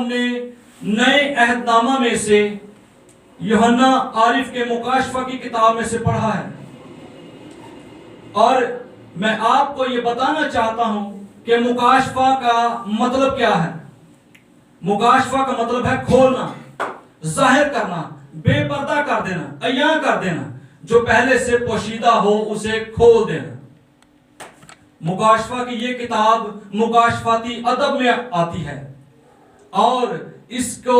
हमने नए अहदनामा में से यूहन्ना आरिफ के मुकाशफा की किताब में से पढ़ा है, और मैं आपको यह बताना चाहता हूं कि मुकाशफा का मतलब क्या है। मुकाशफा का मतलब है खोलना, जाहिर करना, बेपर्दा कर देना, अय्यां कर देना, जो पहले से पोशीदा हो उसे खोल देना। मुकाशफा की यह किताब मुकाशफाती अदब में आती है और इसको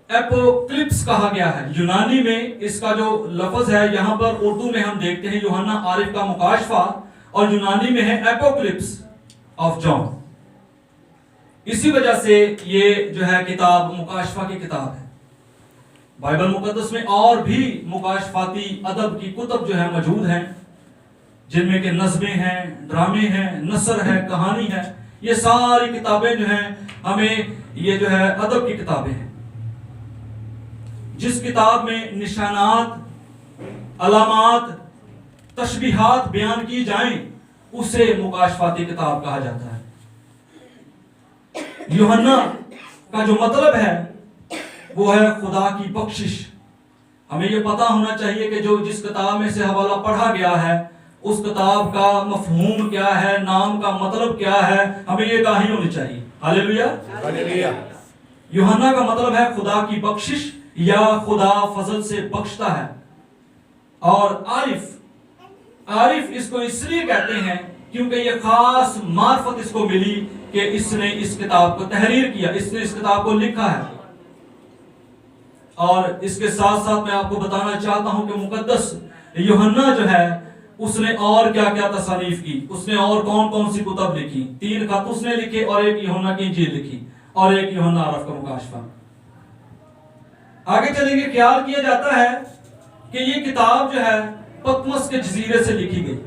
एपोक्लिप्स कहा गया है। यूनानी में इसका जो लफ्ज है, यहां पर उर्दू में हम देखते हैं यूहन्ना आरिफ का मुकाशफा, और यूनानी में है एपोक्लिप्स ऑफ जॉन। इसी वजह से ये जो है किताब मुकाशफा की किताब है। बाइबल मुकद्दस में और भी मुकाशफाती अदब की कुतब जो है मौजूद हैं, जिनमें के नज़्में हैं, ड्रामे हैं, नसर है, कहानी है। ये सारी किताबें जो हैं हमें ये जो है अदब की किताबें हैं। जिस किताब में निशानात, अलामात, तशबीहात बयान की जाएं, उसे मुकाशफाती किताब कहा जाता है। यूहन्ना का जो मतलब है वो है खुदा की बख्शिश। हमें ये पता होना चाहिए कि जो जिस किताब में से हवाला पढ़ा गया है, उस किताब का मफहूम क्या है, नाम का मतलब क्या है, हमें ये गाही होनी चाहिए। Hallelujah, hallelujah. यूहन्ना का मतलब है खुदा की बख्शिश या खुदा फजल से बख्शता है। और आरिफ इसको इसलिए कहते हैं क्योंकि ये खास मार्फत इसको मिली कि इसने इस किताब को तहरीर किया, इसने इस किताब को लिखा है। और इसके साथ साथ मैं आपको बताना चाहता हूं कि मुकद्दस यूहन्ना जो है उसने और क्या क्या तसानीफ की, उसने और कौन कौन सी कुतब लिखी। 3 खत उसने लिखे और एक यूहन्ना की इंजील लिखी और एक यूहन्ना आरिफ का मुकाशफा। आगे चलेंगे, ख्याल किया जाता है कि ये किताब जो है पतमस के जजीरे से लिखी गई।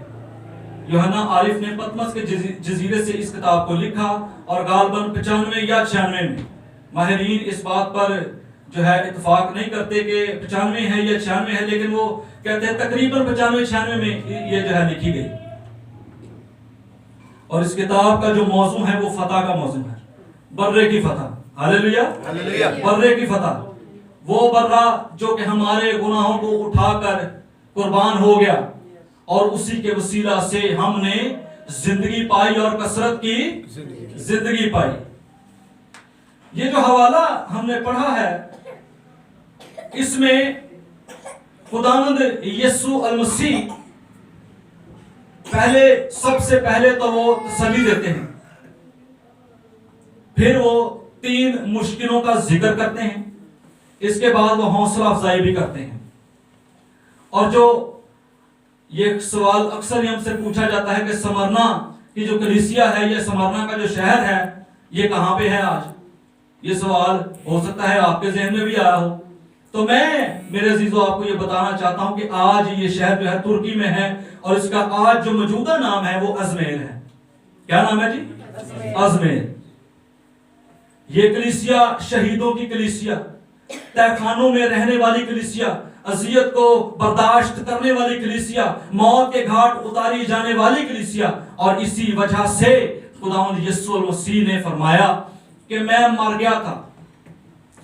यूहन्ना आरिफ ने पतमस के जजीरे से इस किताब को लिखा और गालबन 95 या 96 में, माहिरीन इस बात पर जो है इत्तेफाक नहीं करते कि 95 है या 96 है, लेकिन वो कहते हैं तकरीबन 95-96 में ये जो है लिखी गई। और इस किताब का जो मौजू है वो फतह का मौजू है, बर्रे की फतह। Hallelujah, hallelujah. बर्रे की फतह, वो बर्रा जो कि हमारे गुनाहों को उठाकर कुर्बान हो गया और उसी के वसीला से हमने जिंदगी पाई और कसरत की जिंदगी पाई। ये जो हवाला हमने पढ़ा है, इसमें खुदावंद यीशु अल मसीह सबसे पहले तो वो तसल्ली देते हैं, फिर वो 3 मुश्किलों का जिक्र करते हैं, इसके बाद वो हौसला अफजाई भी करते हैं। और जो ये सवाल अक्सर हमसे पूछा जाता है कि समरना की जो कलीसिया है, ये समरना का जो शहर है, ये कहां पे है आज। ये सवाल हो सकता है आपके जहन में भी आया हो। तो मैं मेरे अजीजों आपको ये बताना चाहता हूं कि आज ये शहर जो है तुर्की में है और इसका आज जो मौजूदा नाम है वो अजमेर है। क्या नाम है जी? अजमेर। ये कलीसिया शहीदों की कलीसिया, तहखानों में रहने वाली कलीसिया, अजियत को बर्दाश्त करने वाली कलीसिया, मौत के घाट उतारी जाने वाली कलीसिया। और इसी वजह से खुदावंद यीशु मसीह ने फरमाया कि मैं मर गया था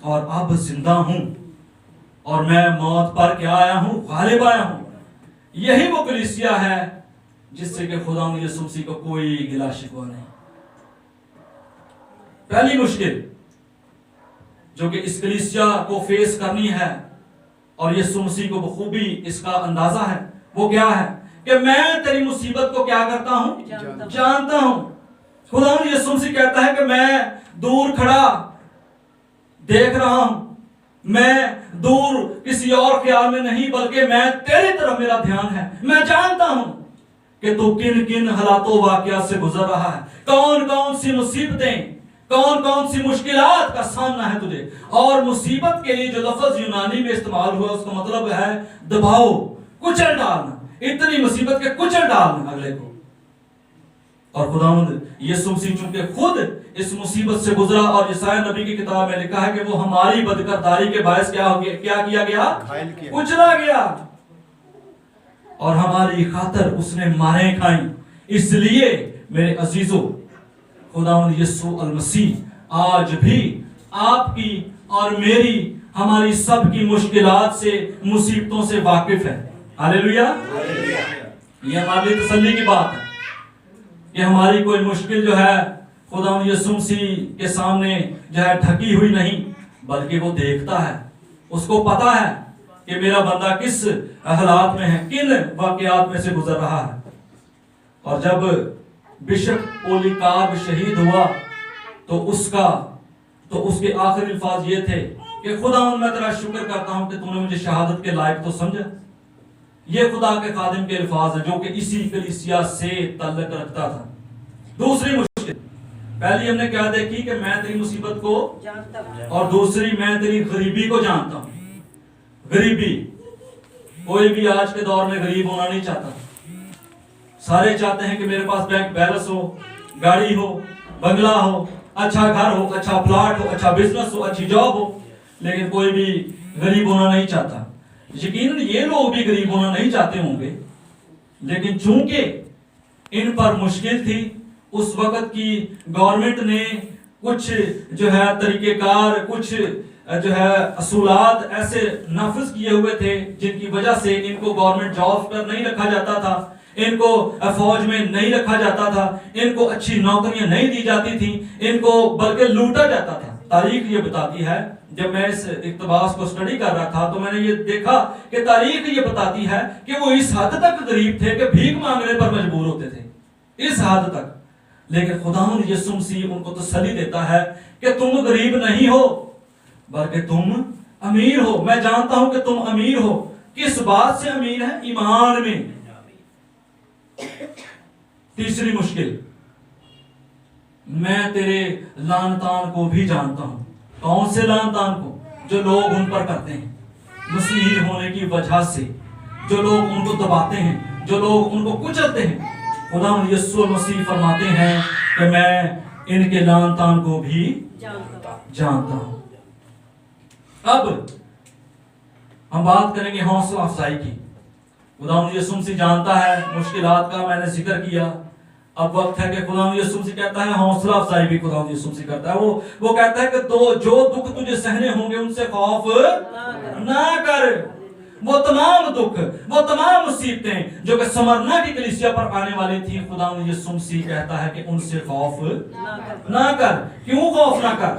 और अब जिंदा हूं और मैं मौत पर क्या आया हूं, गालिब आया हूं। यही वो कलीसिया है जिससे कि खुदावंद यीशु मसीह को कोई गिला शिकवा नहीं। पहली मुश्किल जो कि इस कलीसिया को फेस करनी है और यीशु मसीह को बखूबी इसका अंदाजा है, वो क्या है कि मैं तेरी मुसीबत को क्या करता हूं, जानता हूं। खुदावंद यीशु मसीह कहता है कि मैं दूर खड़ा देख रहा हूं, मैं दूर किसी और ख्याल में नहीं बल्कि मैं तेरी तरफ मेरा ध्यान है। मैं जानता हूं कि तू किन किन हालातों वाकयात से गुजर रहा है, कौन कौन सी मुसीबतें, कौन कौन सी मुश्किलात का सामना है तुझे। और मुसीबत के लिए जो लफ्ज यूनानी में इस्तेमाल हुआ उसका मतलब है दबाओ, कुचल डालना, इतनी मुसीबत के कुचल डालना अगले को। और खुदावंद यीशु मसीह चूंकि खुद इस मुसीबत से गुजरा और यशायाह नबी की किताब में लिखा है कि वो हमारी बदकरदारी के बायस क्या हो गया, क्या किया गया, कुचला गया और हमारी खातर उसने मारें खाई। इसलिए मेरे अजीजों, खुदावंद यीशु अल मसीह आज भी आपकी और मेरी, हमारी सब की मुश्किलात से, मुसीबतों से वाकिफ है। हालेलुया। ये हमारे लिए तसल्ली की बात है कि हमारी कोई मुश्किल जो है खुदा यीशु मसीह के सामने जो है ढकी हुई नहीं, बल्कि वो देखता है। उसको पता है कि मेरा बंदा किस हालात में है, किन वाकयात में से गुजर रहा है। और जब बिशप पोलीकार्प शहीद हुआ तो उसके आखिरी अल्फाज ये थे कि खुदा मैं तेरा शुक्र करता हूं कि तूने मुझे शहादत के लायक तो समझा। ये खुदा के खादिम के अल्फाज है जो कि इसी कलीसिया से ताल्लुक रखता था। दूसरी मुश्किल, पहली हमने क्या देखी कि मैं तेरी मुसीबत को जानता हूं, और दूसरी मैं तेरी गरीबी को जानता हूं। गरीबी, कोई भी आज के दौर में गरीब होना नहीं चाहता। सारे चाहते हैं कि मेरे पास बैंक बैलेंस हो, गाड़ी हो, बंगला हो, अच्छा घर हो, अच्छा प्लॉट हो, अच्छा बिजनेस हो, अच्छी जॉब हो, लेकिन कोई भी गरीब होना नहीं चाहता। यकीनन ये लोग भी गरीब होना नहीं चाहते होंगे, लेकिन चूंकि इन पर मुश्किल थी, उस वक्त की गवर्नमेंट ने कुछ जो है तरीकेकार, कुछ जो है असूलात ऐसे नाफिज किए हुए थे जिनकी वजह से इनको गवर्नमेंट जॉब पर नहीं रखा जाता था, इनको फौज में नहीं रखा जाता था, इनको अच्छी नौकरियां नहीं दी जाती थी, इनको बल्कि लूटा जाता था। तारीख ये बताती है, जब मैं इस इक्तबास को स्टडी कर रहा था तो मैंने ये देखा कि तारीख ये बताती है कि वो इस हद तक गरीब थे कि भीख मांगने पर मजबूर होते थे, इस हद तक। लेकिन खुदा यीशु मसीह उनको तसल्ली देता है कि तुम गरीब नहीं हो बल्कि तुम अमीर हो। मैं जानता हूं कि तुम अमीर हो। किस बात से अमीर है? ईमान में। तीसरी मुश्किल, मैं तेरे लान तान को भी जानता हूं। कौन से लान तान को? जो लोग उन पर करते हैं मसीही होने की वजह से, जो लोग उनको दबाते हैं, जो लोग उनको कुचलते हैं। खुदा यीशु मसीह फरमाते हैं कि मैं इनके लान तान को भी जानता हूं। अब हम बात करेंगे हौसला अफजाई की। खुदा यीशु मसीह जानता है मुश्किलात का, मैंने जिक्र किया। अब वक्त है कि खुदा यीशु मसीह कहता है हौसला अफजाई भी खुदा यीशु मसीह करता है। वो कहता है कि जो दुख तुझे सहने होंगे उनसे खौफ ना कर। वो तमाम दुख, वो तमाम मुसीबतें जो कि स्मरना की कलीसिया पर आने वाली थी, खुदा यीशु मसीह कहता है कि उनसे खौफ ना कर। क्यों खौफ ना कर?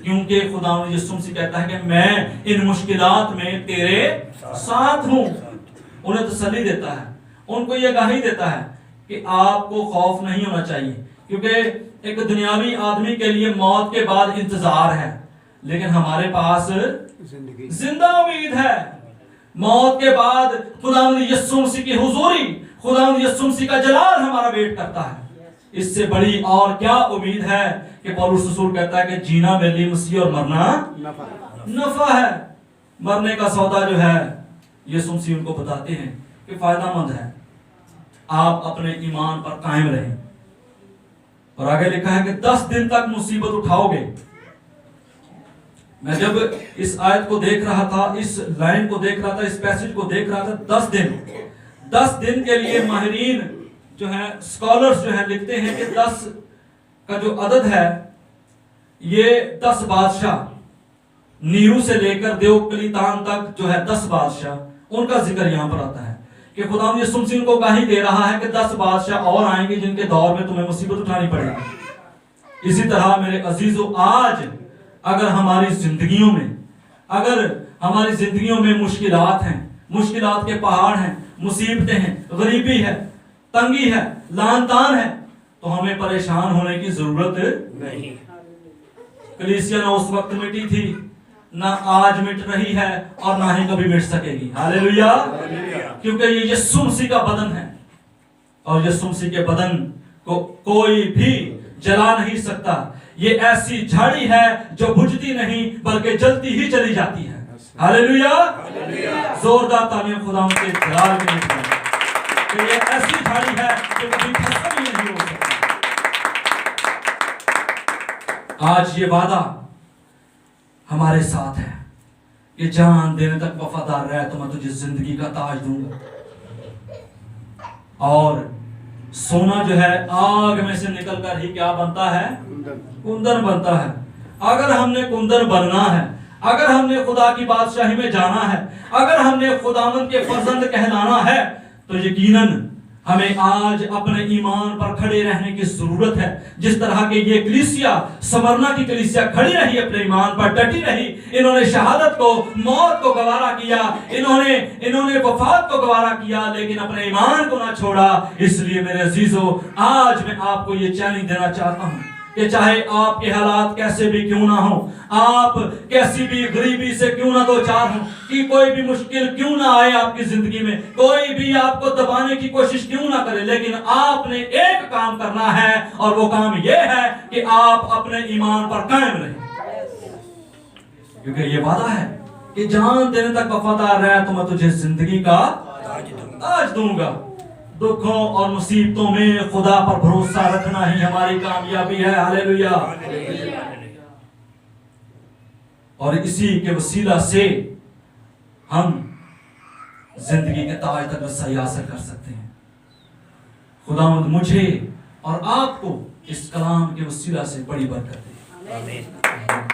क्योंकि खुदा यीशु मसीह कहता है कि मैं इन मुश्किलात में तेरे साथ हूं। उन्हें तसल्ली देता है, उनको यह आगाही देता है कि आपको खौफ नहीं होना चाहिए, क्योंकि एक दुनियावी आदमी के लिए मौत के बाद इंतजार है, लेकिन हमारे पास जिंदा उम्मीद है। मौत के बाद खुदा यीशु मसीह की हुजूरी, खुदा यीशु मसीह का जलाल हमारा वेट करता है। इससे बड़ी और क्या उम्मीद है कि पौलुस रसूल कहता है कि जीना मेरे लिए मसीह और मरना नफा है। मरने का सौदा जो है यीशु मसीह उनको बताते हैं कि फायदामंद है, आप अपने ईमान पर कायम रहें। और आगे लिखा है कि 10 दिन तक मुसीबत उठाओगे। मैं जब इस आयत को देख रहा था, इस लाइन को देख रहा था, इस पैसेज को देख रहा था, 10 दिन के लिए माहिरीन जो है, स्कॉलर्स जो है लिखते हैं कि 10 का जो अदद है ये 10 बादशाह, नीरू से लेकर देवकलीतान तक जो है 10 बादशाह, उनका जिक्र यहां पर आता है कि खुदा यीशु मसीह को गाही दे रहा है कि 10 बादशाह और आएंगे जिनके दौर में तुम्हें मुसीबत उठानी पड़ेगी। इसी तरह मेरे अजीजों, आज अगर हमारी जिंदगियों में मुश्किलात हैं, मुश्किलात के पहाड़ हैं, मुसीबतें हैं, गरीबी है, तंगी है, लान तान है, तो हमें परेशान होने की जरूरत नहीं। कलीसिया ना उस वक्त मिटी थी, ना आज मिट रही है और ना ही कभी मिट सकेगी। हालेलुया। क्योंकि ये यीशु मसीह का बदन है और यीशु मसीह के बदन को कोई भी जला नहीं सकता। ये ऐसी झाड़ी है जो बुझती नहीं बल्कि जलती ही चली जाती है। हालेलुया। जोरदार तालियां खुदा के जलाल के लिए। तो ये ऐसी झाड़ी है जो कभी खत्म ही नहीं हो सकती। आज ये वादा हमारे साथ है कि जान देने तक वफादार रह तो मैं तुझे जिंदगी का ताज दूंगा। और सोना जो है आग में से निकलकर ही क्या बनता है? कुंदन बनता है। अगर हमने कुंदन बनना है, अगर हमने खुदा की बादशाही में जाना है, अगर हमने खुदावंद के फर्जंद कहलाना है, तो यकीनन हमें आज अपने ईमान पर खड़े रहने की जरूरत है। जिस तरह के ये कलीसिया, स्मरना की कलीसिया खड़ी रही, अपने ईमान पर डटी रही, इन्होंने शहादत को, मौत को गवारा किया, इन्होंने वफात को गवारा किया, लेकिन अपने ईमान को ना छोड़ा। इसलिए मेरे अजीजों, आज मैं आपको ये चैलेंज देना चाहता हूं कि चाहे आपके हालात कैसे भी क्यों ना हो, आप कैसी भी गरीबी से क्यों ना दो चार हो, कि कोई भी मुश्किल क्यों ना आए आपकी जिंदगी में, कोई भी आपको दबाने की कोशिश क्यों ना करे, लेकिन आपने एक काम करना है, और वो काम ये है कि आप अपने ईमान पर कायम रहें। क्योंकि ये वादा है कि जान देने तक वफादार रहे तो मैं तुझे जिंदगी का ताज दूंगा। दुखों और मुसीबतों में खुदा पर भरोसा रखना ही हमारी कामयाबी है। हालेलुया। और इसी के वसीला से हम जिंदगी के ताज तक रसाई हासिल कर सकते हैं। खुदावंद मुझे और आपको इस कलाम के वसीला से बड़ी बरकत दे। आमीन।